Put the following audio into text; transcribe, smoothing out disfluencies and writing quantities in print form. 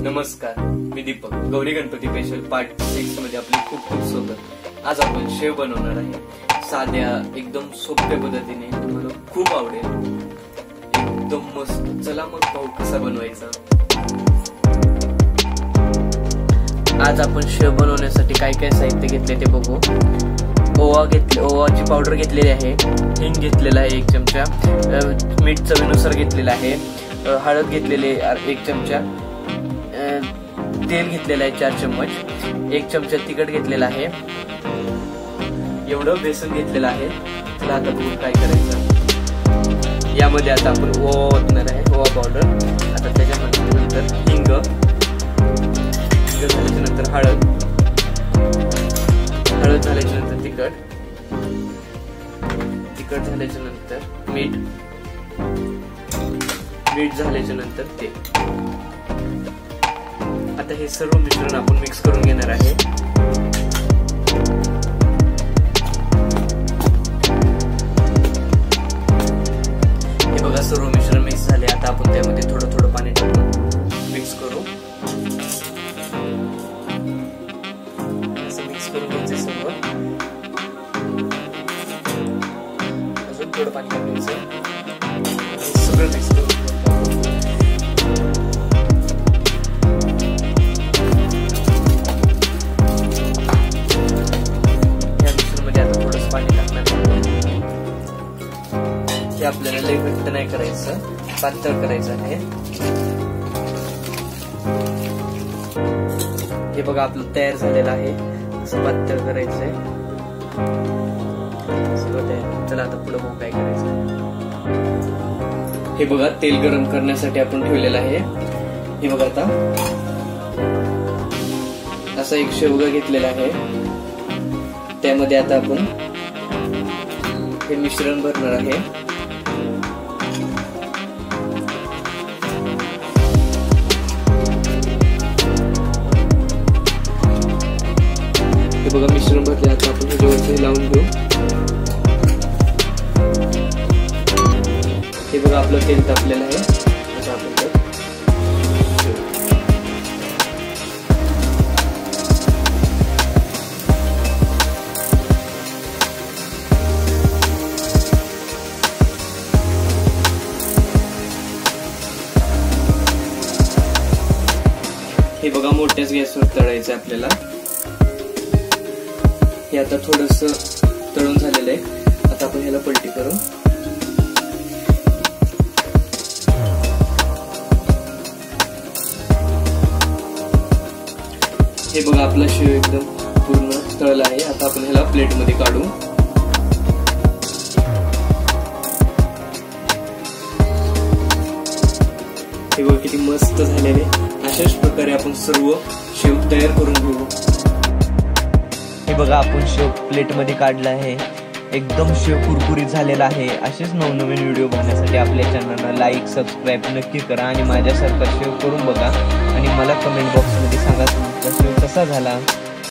नमस्कार, मी Deepak. Gauri Ganpati special part-6 मध्ये आपले खूप खूप स्वागत. आज आपण शेव बनवणार आहे साध्या एकदम सोप्या पद्धतीने. तुम्हाला खूप आवडेल, एकदम मस्त. चला मग पाहू कसा बनवायचा. आज आपण शेव बनवण्यासाठी काय काय साहित्य घेतले ते बघू. ओवाची पावडर घेतलेली आहे, हिंग घेतलेला आहे 1 चमचा, मीठ चवीनुसार घेतलेला आहे, हळद घेतलेले 1 चमचा, तेल घेतलेलं आहे 4 चम्मच, 1 चमचा तिखट घेतलेला आहे, एवढं बेसन घेतलेलं आहे. चला आता बघू काय करायचं. यामध्ये आता आपण ओवा ओतणार आहे, ओवा पावडर. आता त्याच्यानंतर हिंग झाल्याच्या नंतर हळद झाल्याच्या नंतर तिखट झाल्याच्या नंतर मीठ झाल्याच्या नंतर तेल. आता हे सर्व मिश्रण आपण मिक्स करून घेणार आहे. हे बघा, सर्व मिश्रण मिक्स झाले. आता आपण त्यामध्ये थोडं थोडं पाणी टाकून मिक्स करू. असं मिक्स करून घ्यायचं सर्व. अजून थोडं पाणी टाकायचं. सगळं मिक्स करून आपल्याला लई घट्ट नाही करायचं, पातळ करायचं आहे. हे बघा आपलं तयार झालेलं आहे. असं पातळ करायचंय सगळं तयार. चला आता पुढे बघू काय करायचं. हे बघा, तेल गरम करण्यासाठी आपण ठेवलेलं आहे. हे बघा, आता असा एक शेवगा घेतलेला आहे. त्यामध्ये आता आपण हे मिश्रण भरणार आहे. हे बघा, मिश्रण भरले. आता आपण हे लावून घेऊ. हे बघा, आपलं तेल तापलेलं आहे. आता आपण हे बघा, मोठ्याच गॅसवर तळायचं आपल्याला. हे आता थोडस तळून झालेलं आहे. आता आपण ह्याला पलटी करू. हे बघा, आपला शेव एकदम पूर्ण तळला आहे. आता आपण ह्याला प्लेट मध्ये काढू. हे बघा किती मस्त झालेले. अशाच प्रकारे आपण सर्व शेव तयार करून घेऊ. हे बघा, आपण शेव प्लेट मध्ये काढला आहे. एकदम शेव कुरकुरीत झालेला आहे. असेच नवनवीन व्हिडिओ बघण्यासाठी आपल्या चॅनलला लाईक सबस्क्राईब नक्की करा आणि माझ्यासारखा शेव करून बघा आणि मला कमेंट बॉक्स मध्ये सांगा तुमचा शेव कसा झाला.